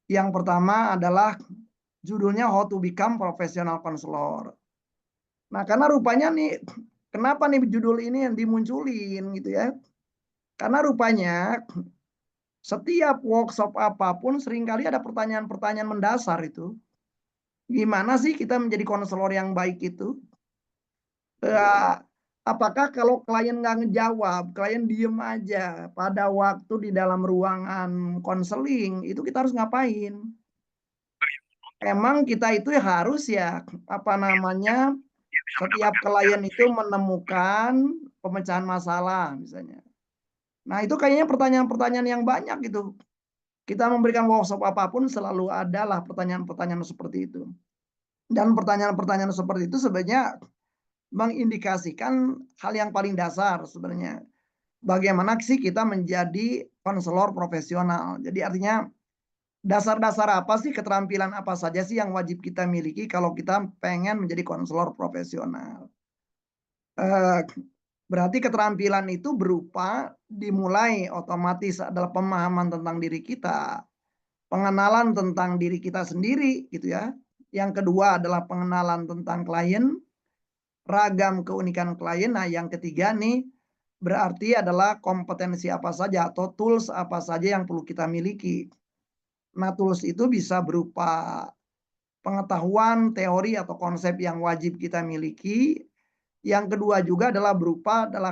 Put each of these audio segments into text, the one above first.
Yang pertama adalah judulnya How to Become Professional Counselor. Nah, karena rupanya nih, kenapa nih judul ini yang dimunculin gitu ya? Karena rupanya setiap workshop apapun seringkali ada pertanyaan-pertanyaan mendasar itu. Gimana sih kita menjadi konselor yang baik itu? Eh, apakah kalau klien nggak ngejawab, klien diem aja pada waktu di dalam ruangan konseling, itu kita harus ngapain? Emang kita itu harus ya, apa namanya, setiap klien itu menemukan pemecahan masalah misalnya. Nah, itu kayaknya pertanyaan-pertanyaan yang banyak gitu. Kita memberikan workshop apapun selalu adalah pertanyaan-pertanyaan seperti itu. Dan pertanyaan-pertanyaan seperti itu sebenarnya mengindikasikan hal yang paling dasar sebenarnya. Bagaimana sih kita menjadi konselor profesional. Jadi artinya dasar-dasar apa sih, keterampilan apa saja sih yang wajib kita miliki kalau kita pengen menjadi konselor profesional. Eh, Berarti keterampilan itu berupa dimulai otomatis adalah pemahaman tentang diri kita, pengenalan tentang diri kita sendiri gitu ya. Yang kedua adalah pengenalan tentang klien, ragam keunikan klien. Nah, yang ketiga nih berarti adalah kompetensi apa saja atau tools apa saja yang perlu kita miliki. Nah, tools itu bisa berupa pengetahuan, teori atau konsep yang wajib kita miliki. Yang kedua juga adalah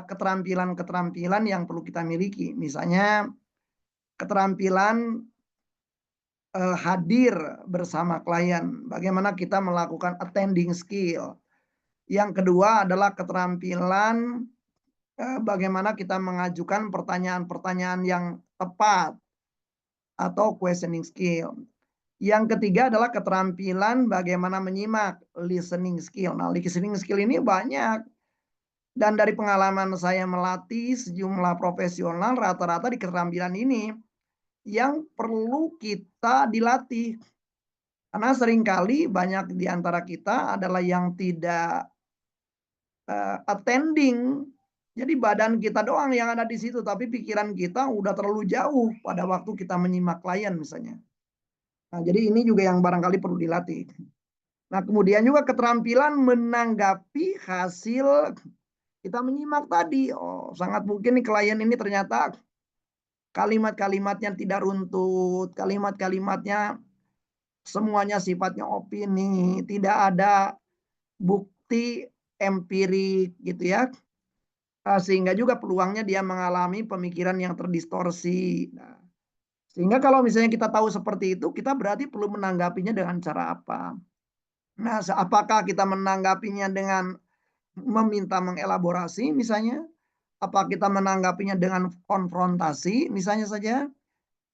keterampilan-keterampilan yang perlu kita miliki. Misalnya keterampilan hadir bersama klien, bagaimana kita melakukan attending skill. Yang kedua adalah keterampilan bagaimana kita mengajukan pertanyaan-pertanyaan yang tepat atau questioning skill. Yang ketiga adalah keterampilan bagaimana menyimak, listening skill. Nah, listening skill ini banyak. Dan dari pengalaman saya melatih sejumlah profesional, rata-rata di keterampilan ini yang perlu kita dilatih. Karena seringkali banyak di antara kita adalah yang tidak attending. Jadi badan kita doang yang ada di situ, tapi pikiran kita udah terlalu jauh pada waktu kita menyimak klien misalnya. Nah, jadi ini juga yang barangkali perlu dilatih. Nah, kemudian juga keterampilan menanggapi hasil kita menyimak tadi. Oh, sangat mungkin nih klien ini ternyata kalimat-kalimatnya tidak runtut, kalimat-kalimatnya semuanya sifatnya opini, tidak ada bukti empirik gitu ya. Sehingga juga peluangnya dia mengalami pemikiran yang terdistorsi. Nah, sehingga kalau misalnya kita tahu seperti itu, kita berarti perlu menanggapinya dengan cara apa? Nah, apakah kita menanggapinya dengan meminta mengelaborasi misalnya? Apa kita menanggapinya dengan konfrontasi misalnya saja?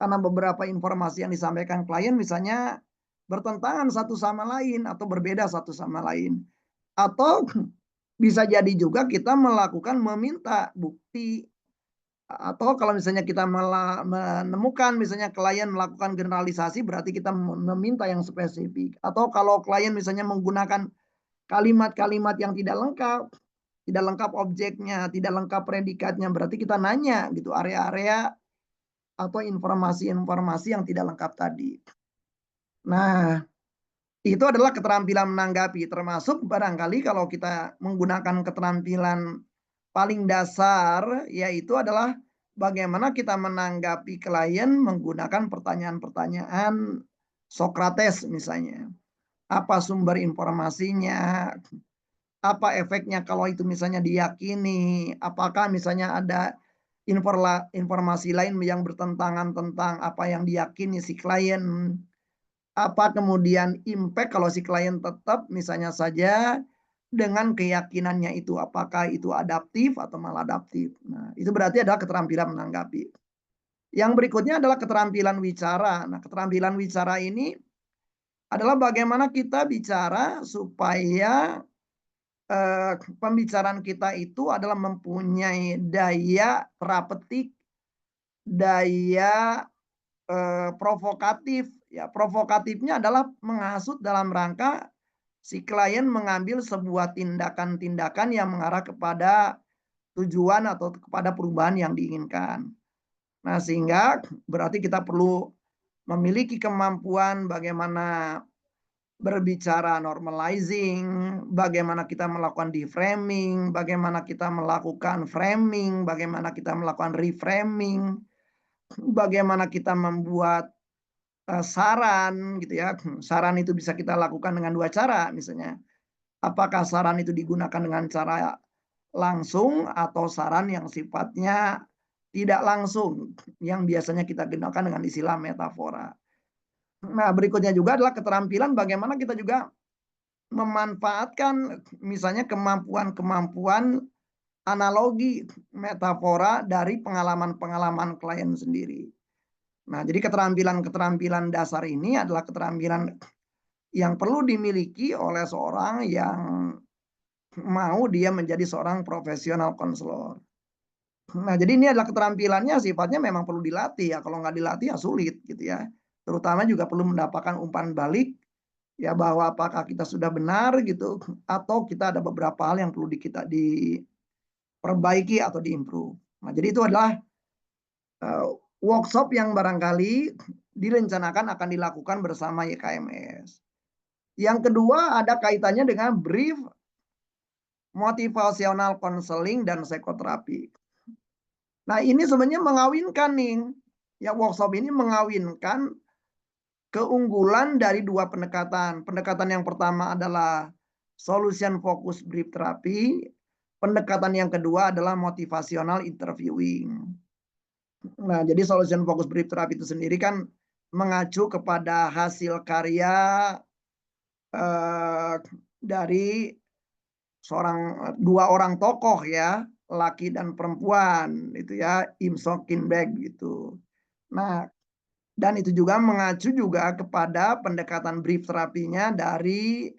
Karena beberapa informasi yang disampaikan klien misalnya bertentangan satu sama lain atau berbeda satu sama lain. Atau bisa jadi juga kita melakukan meminta bukti, atau kalau misalnya kita menemukan misalnya klien melakukan generalisasi berarti kita meminta yang spesifik. Atau kalau klien misalnya menggunakan kalimat-kalimat yang tidak lengkap objeknya, tidak lengkap predikatnya, berarti kita nanya gitu area-area atau informasi-informasi yang tidak lengkap tadi. Nah, itu adalah keterampilan menanggapi, termasuk barangkali kalau kita menggunakan keterampilan paling dasar, yaitu adalah bagaimana kita menanggapi klien menggunakan pertanyaan-pertanyaan Sokrates misalnya. Apa sumber informasinya? Apa efeknya kalau itu misalnya diyakini? Apakah misalnya ada informasi lain yang bertentangan tentang apa yang diyakini si klien? Apa kemudian impact kalau si klien tetap misalnya saja dengan keyakinannya itu, apakah itu adaptif atau maladaptif. Nah, itu berarti adalah keterampilan menanggapi. Yang berikutnya adalah keterampilan wicara. Nah, keterampilan wicara ini adalah bagaimana kita bicara supaya pembicaraan kita itu adalah mempunyai daya terapetik, daya provokatif. Ya, provokatifnya adalah menghasut dalam rangka si klien mengambil sebuah tindakan-tindakan yang mengarah kepada tujuan atau kepada perubahan yang diinginkan. Nah, sehingga berarti kita perlu memiliki kemampuan bagaimana berbicara normalizing, bagaimana kita melakukan deframing, bagaimana kita melakukan framing, bagaimana kita melakukan reframing, bagaimana kita membuat saran gitu ya. Saran itu bisa kita lakukan dengan dua cara misalnya. Apakah saran itu digunakan dengan cara langsung atau saran yang sifatnya tidak langsung yang biasanya kita gunakan dengan istilah metafora. Nah, berikutnya juga adalah keterampilan bagaimana kita juga memanfaatkan misalnya kemampuan-kemampuan analogi metafora dari pengalaman-pengalaman klien sendiri. Nah, jadi keterampilan-keterampilan dasar ini adalah keterampilan yang perlu dimiliki oleh seorang yang mau dia menjadi seorang profesional konselor. Nah, jadi ini adalah keterampilannya sifatnya memang perlu dilatih ya. Kalau nggak dilatih ya sulit gitu ya. Terutama juga perlu mendapatkan umpan balik ya bahwa apakah kita sudah benar gitu atau kita ada beberapa hal yang perlu kita diperbaiki atau diimprove. Nah, jadi itu adalah workshop yang barangkali direncanakan akan dilakukan bersama YKMS. Yang kedua ada kaitannya dengan brief motivasional counseling dan psikoterapi. Nah, ini sebenarnya mengawinkan nih. Ya, workshop ini mengawinkan keunggulan dari dua pendekatan. Pendekatan yang pertama adalah solution focus brief therapy. Pendekatan yang kedua adalah motivasional interviewing. Nah, jadi solution focus brief therapy itu sendiri kan mengacu kepada hasil karya dari dua orang tokoh ya, laki dan perempuan itu ya, Im Sok Kin Baek gitu. Nah, dan itu juga mengacu juga kepada pendekatan brief terapinya dari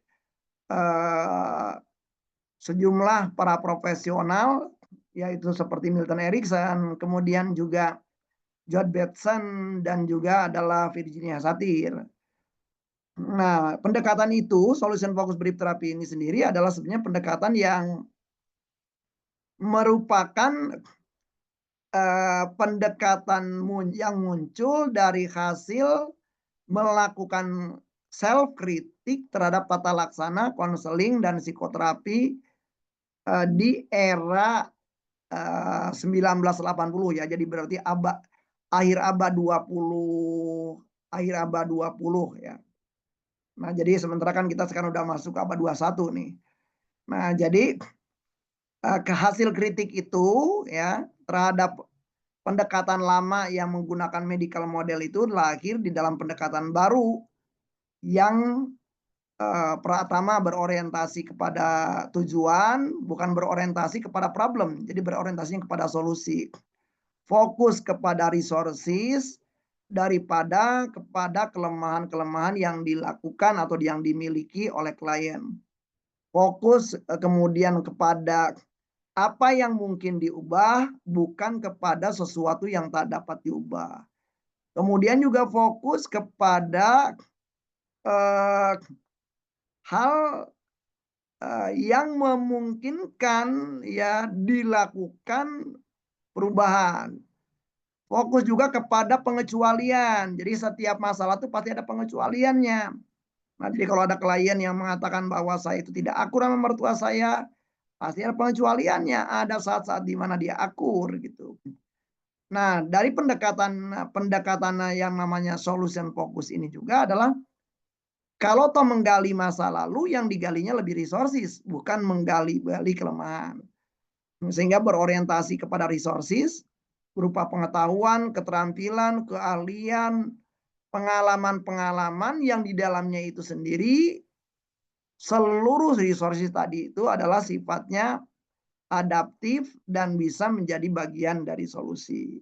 sejumlah para profesional yaitu seperti Milton Erickson, kemudian juga John Batson dan juga adalah Virginia Satir. Nah, pendekatan itu, solution focus brief therapy ini sendiri adalah sebenarnya pendekatan yang merupakan pendekatan yang muncul dari hasil melakukan self kritik terhadap tata laksana konseling dan psikoterapi di era 1980 ya. Jadi berarti akhir abad 20 ya. Nah, jadi sementara kan kita sekarang udah masuk abad 21 nih. Nah, jadi hasil kritik itu ya terhadap pendekatan lama yang menggunakan medical model itu lahir di dalam pendekatan baru yang pertama berorientasi kepada tujuan, bukan berorientasi kepada problem. Jadi berorientasinya kepada solusi. Fokus kepada resources daripada kepada kelemahan-kelemahan yang dilakukan atau yang dimiliki oleh klien. Fokus kemudian kepada apa yang mungkin diubah, bukan kepada sesuatu yang tak dapat diubah. Kemudian juga fokus kepada hal yang memungkinkan ya dilakukan perubahan. Fokus juga kepada pengecualian. Jadi setiap masalah itu pasti ada pengecualiannya. Nah, jadi kalau ada klien yang mengatakan bahwa saya itu tidak akur sama mertua saya, pasti ada pengecualiannya. Ada saat-saat di mana dia akur gitu. Nah, dari pendekatan yang namanya solution focus ini juga adalah kalau toh menggali masa lalu, yang digalinya lebih resources, bukan menggali kelemahan. Sehingga berorientasi kepada resources, berupa pengetahuan, keterampilan, keahlian, pengalaman-pengalaman yang di dalamnya itu sendiri, seluruh resources tadi itu adalah sifatnya adaptif dan bisa menjadi bagian dari solusi.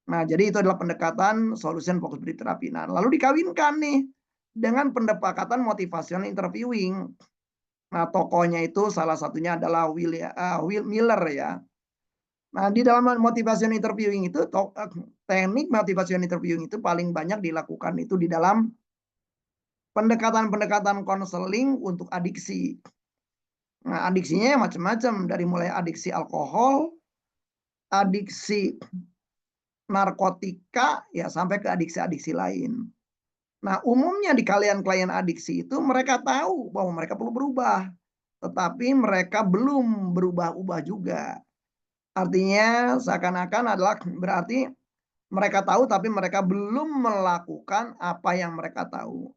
Nah, jadi itu adalah pendekatan solution focus brief therapy. Nah, lalu dikawinkan nih dengan pendekatan motivational interviewing. Nah, tokohnya itu salah satunya adalah Will Miller ya. Nah, di dalam motivation interviewing itu teknik motivation interviewing itu paling banyak dilakukan itu di dalam pendekatan-pendekatan konseling untuk adiksi. Nah, adiksinya macam-macam dari mulai adiksi alkohol, adiksi narkotika, ya sampai ke adiksi-adiksi lain. Nah, umumnya di klien-klien adiksi itu mereka tahu bahwa mereka perlu berubah, tetapi mereka belum berubah-ubah juga. Artinya seakan-akan adalah berarti mereka tahu tapi mereka belum melakukan apa yang mereka tahu.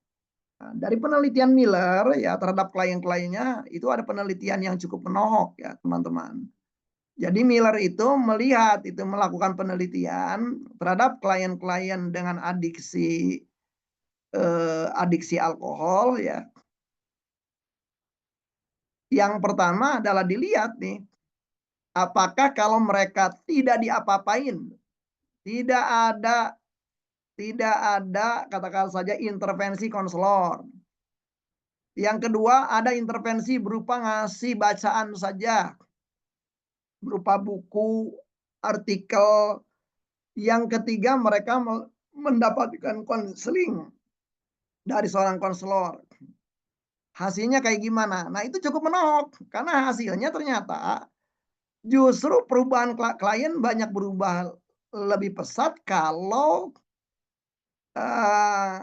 Nah, dari penelitian Miller ya terhadap klien-kliennya itu ada penelitian yang cukup menohok ya teman-teman. Jadi Miller itu melakukan penelitian terhadap klien-klien dengan adiksi alkohol ya. Yang pertama adalah dilihat nih, apakah kalau mereka tidak diapa-apain, tidak ada katakan saja intervensi konselor. Yang kedua ada intervensi berupa ngasih bacaan saja, berupa buku, artikel. Yang ketiga mereka mendapatkan konseling dari seorang konselor. Hasilnya kayak gimana? Nah, itu cukup menohok karena hasilnya ternyata justru perubahan klien banyak berubah lebih pesat kalau uh,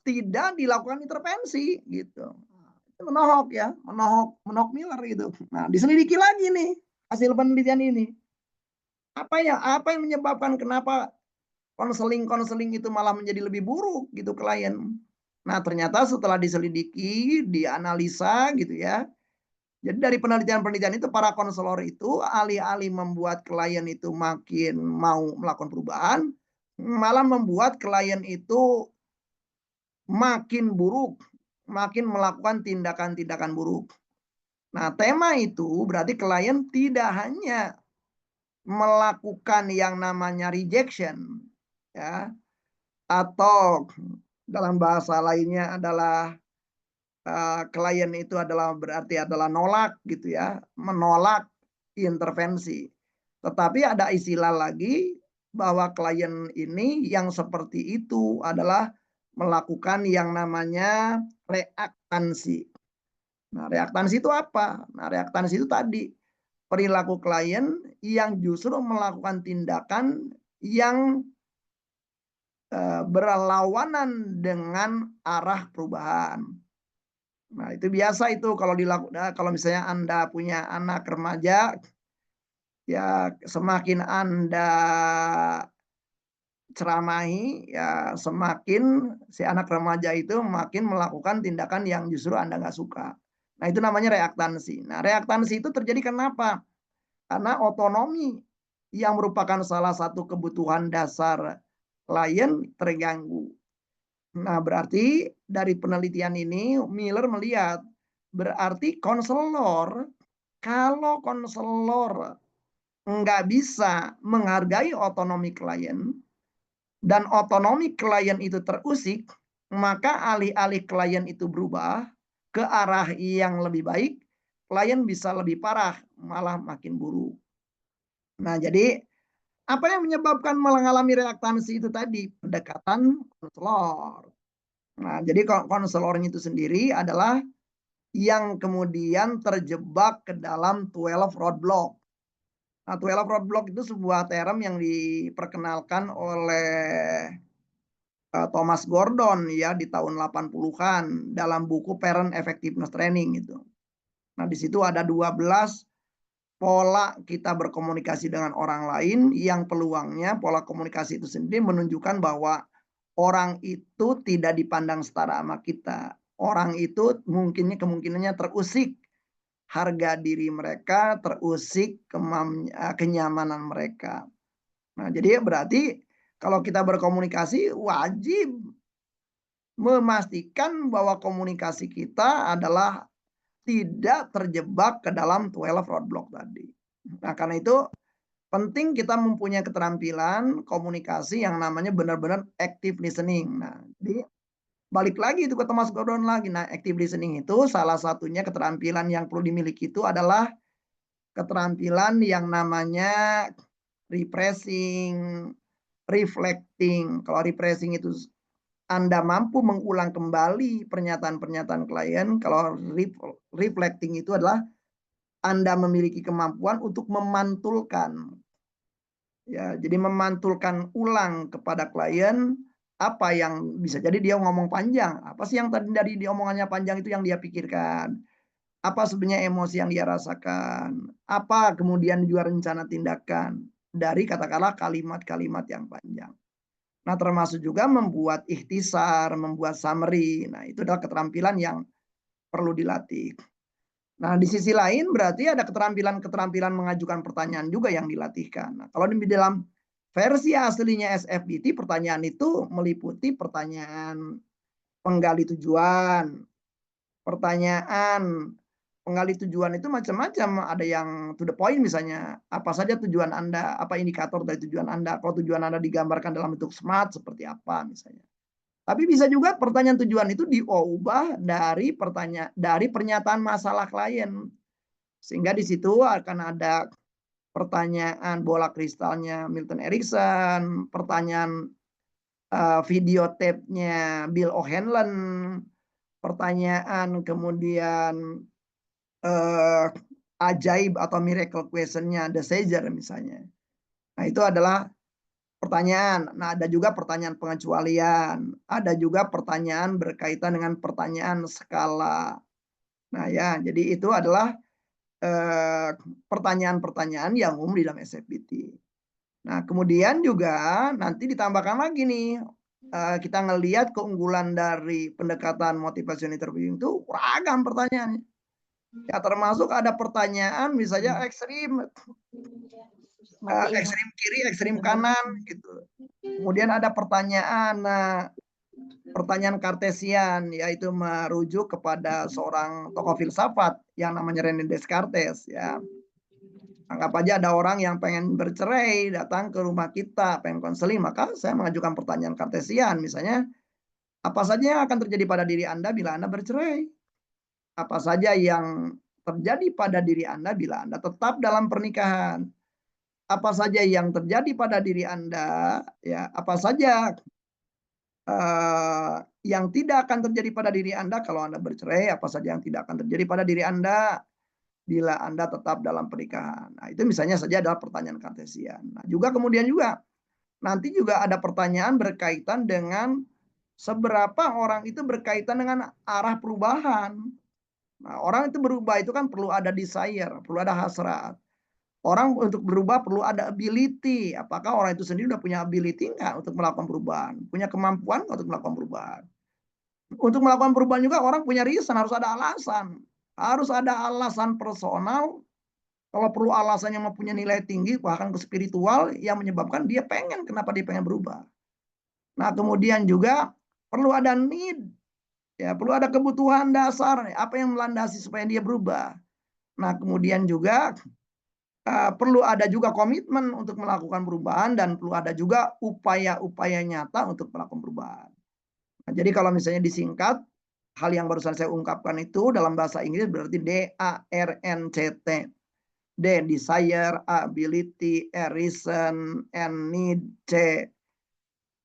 tidak dilakukan intervensi gitu. Menohok ya, menohok Miller gitu. Nah, diselidiki lagi nih hasil penelitian ini. Apa yang menyebabkan kenapa konseling itu malah menjadi lebih buruk gitu klien. Nah, ternyata setelah diselidiki, dianalisa gitu ya. Jadi dari penelitian-penelitian itu para konselor itu alih-alih membuat klien itu makin mau melakukan perubahan, malah membuat klien itu makin buruk, makin melakukan tindakan-tindakan buruk. Nah, tema itu berarti klien tidak hanya melakukan yang namanya rejection ya, atau dalam bahasa lainnya adalah klien itu berarti adalah nolak gitu ya, menolak intervensi. Tetapi ada istilah lagi bahwa klien ini yang seperti itu adalah melakukan yang namanya reaktansi. Nah, reaktansi itu apa? Nah, reaktansi itu tadi perilaku klien yang justru melakukan tindakan yang berlawanan dengan arah perubahan. Nah, itu biasa itu kalau misalnya Anda punya anak remaja, ya semakin Anda ceramahi, ya semakin si anak remaja itu makin melakukan tindakan yang justru Anda nggak suka. Nah, itu namanya reaktansi. Nah, reaktansi itu terjadi kenapa? Karena otonomi yang merupakan salah satu kebutuhan dasar klien terganggu. Nah, berarti dari penelitian ini Miller melihat berarti kalau konselor nggak bisa menghargai otonomi klien dan otonomi klien itu terusik, maka alih-alih klien itu berubah ke arah yang lebih baik, klien bisa lebih parah, malah makin buruk. Nah, jadi apa yang menyebabkan mengalami reaktansi itu tadi? Pendekatan konselor. Nah, jadi konselornya itu sendiri adalah yang kemudian terjebak ke dalam 12 roadblock. Nah, 12 roadblock itu sebuah term yang diperkenalkan oleh Thomas Gordon ya di tahun 80-an dalam buku Parent Effectiveness Training itu. Nah, di situ ada 12 pola kita berkomunikasi dengan orang lain yang peluangnya pola komunikasi itu sendiri menunjukkan bahwa orang itu tidak dipandang setara sama kita. Orang itu kemungkinannya terusik harga diri mereka, terusik kenyamanan mereka. Nah, jadi berarti kalau kita berkomunikasi wajib memastikan bahwa komunikasi kita adalah tidak terjebak ke dalam 12 roadblock tadi. Nah, karena itu penting kita mempunyai keterampilan komunikasi yang namanya benar-benar active listening. Nah, jadi balik lagi itu ke Thomas Gordon lagi. Nah, active listening itu salah satunya keterampilan yang perlu dimiliki itu adalah keterampilan yang namanya repressing, reflecting. Kalau repressing itu Anda mampu mengulang kembali pernyataan-pernyataan klien. Kalau reflecting itu adalah Anda memiliki kemampuan untuk memantulkan Ya, jadi memantulkan ulang kepada klien apa yang bisa jadi dia ngomong panjang, apa sih yang tadi dari diomongannya panjang itu yang dia pikirkan, apa sebenarnya emosi yang dia rasakan, apa kemudian juga rencana tindakan dari katakanlah kalimat-kalimat yang panjang. Nah, termasuk juga membuat ikhtisar, membuat summary. Nah, itu adalah keterampilan yang perlu dilatih. Nah, di sisi lain berarti ada keterampilan-keterampilan mengajukan pertanyaan juga yang dilatihkan. Nah, kalau di dalam versi aslinya SFBT, pertanyaan itu meliputi pertanyaan penggali tujuan, pertanyaan penggali tujuan itu macam-macam. Ada yang to the point misalnya, apa saja tujuan Anda, apa indikator dari tujuan Anda. Kalau tujuan Anda digambarkan dalam bentuk SMART seperti apa misalnya. Tapi bisa juga pertanyaan tujuan itu diubah dari pernyataan masalah klien. Sehingga di situ akan ada pertanyaan bola kristalnya Milton Erickson, pertanyaan video tape-nya Bill O'Hanlon, pertanyaan kemudian ajaib atau miracle question-nya The Sager misalnya. Nah, itu adalah pertanyaan. Nah, ada juga pertanyaan pengecualian, ada juga pertanyaan berkaitan dengan pertanyaan skala. Nah, ya, jadi itu adalah pertanyaan-pertanyaan yang umum di dalam SFBT. Nah, kemudian juga nanti ditambahkan lagi nih, kita ngelihat keunggulan dari pendekatan motivation interviewing itu ragam pertanyaannya. Ya, termasuk ada pertanyaan misalnya ekstrim, ekstrim kiri, ekstrim kanan gitu. Kemudian ada pertanyaan, pertanyaan Kartesian, yaitu merujuk kepada seorang tokoh filsafat yang namanya René Descartes ya. Anggap aja ada orang yang pengen bercerai, datang ke rumah kita, pengen konseling, maka saya mengajukan pertanyaan Kartesian, misalnya, apa saja yang akan terjadi pada diri Anda bila Anda bercerai? Apa saja yang terjadi pada diri Anda bila Anda tetap dalam pernikahan? Apa saja yang terjadi pada diri Anda, ya, apa saja yang tidak akan terjadi pada diri Anda kalau Anda bercerai, apa saja yang tidak akan terjadi pada diri Anda bila Anda tetap dalam pernikahan. Nah, itu misalnya saja adalah pertanyaan Kartesian. Nah, juga kemudian juga nanti juga ada pertanyaan berkaitan dengan seberapa orang itu berkaitan dengan arah perubahan. Nah, orang itu berubah itu kan perlu ada desire, perlu ada hasrat. Orang untuk berubah perlu ada ability. Apakah orang itu sendiri udah punya ability nggak untuk melakukan perubahan? Punya kemampuan nggak untuk melakukan perubahan? Untuk melakukan perubahan juga orang punya reason, harus ada alasan. Harus ada alasan personal. Kalau perlu alasan yang mempunyai nilai tinggi, bahkan ke spiritual, yang menyebabkan dia pengen, kenapa dia pengen berubah. Nah, kemudian juga perlu ada need, ya, perlu ada kebutuhan dasar, apa yang melandasi supaya dia berubah. Nah, kemudian juga perlu ada juga komitmen untuk melakukan perubahan dan perlu ada juga upaya-upaya nyata untuk melakukan perubahan. Nah, jadi kalau misalnya disingkat, hal yang barusan saya ungkapkan itu dalam bahasa Inggris berarti DARNCT. D, desire, ability, reason, and need. C,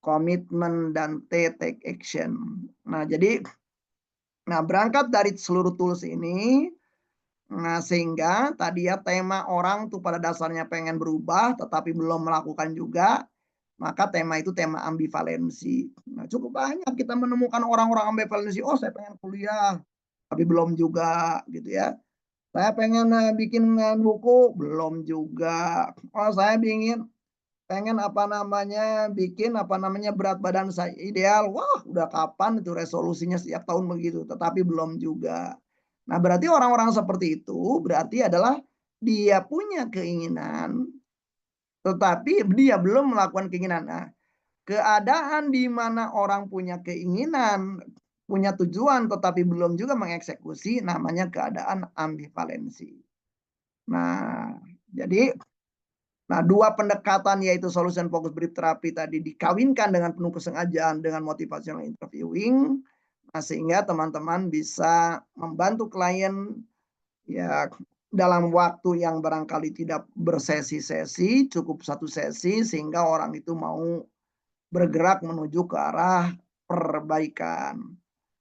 komitmen, dan T, take action. Nah, jadi berangkat dari seluruh tools ini, sehingga tadi ya tema orang tuh pada dasarnya pengen berubah tetapi belum melakukan juga, maka tema itu tema ambivalensi. Nah, cukup banyak kita menemukan orang-orang ambivalensi, oh saya pengen kuliah tapi belum juga gitu ya. Saya pengen bikin buku, belum juga. Oh, saya pengen bikin berat badan saya ideal. Wah, udah kapan itu resolusinya setiap tahun begitu, tetapi belum juga. Nah, berarti orang-orang seperti itu berarti adalah dia punya keinginan, tetapi dia belum melakukan keinginan. Nah, keadaan di mana orang punya keinginan, punya tujuan, tetapi belum juga mengeksekusi, namanya keadaan ambivalensi. Nah, jadi dua pendekatan yaitu solution focus brief therapy tadi dikawinkan dengan penuh kesengajaan dengan motivational interviewing, sehingga teman-teman bisa membantu klien ya dalam waktu yang barangkali tidak bersesi-sesi, cukup satu sesi sehingga orang itu mau bergerak menuju ke arah perbaikan.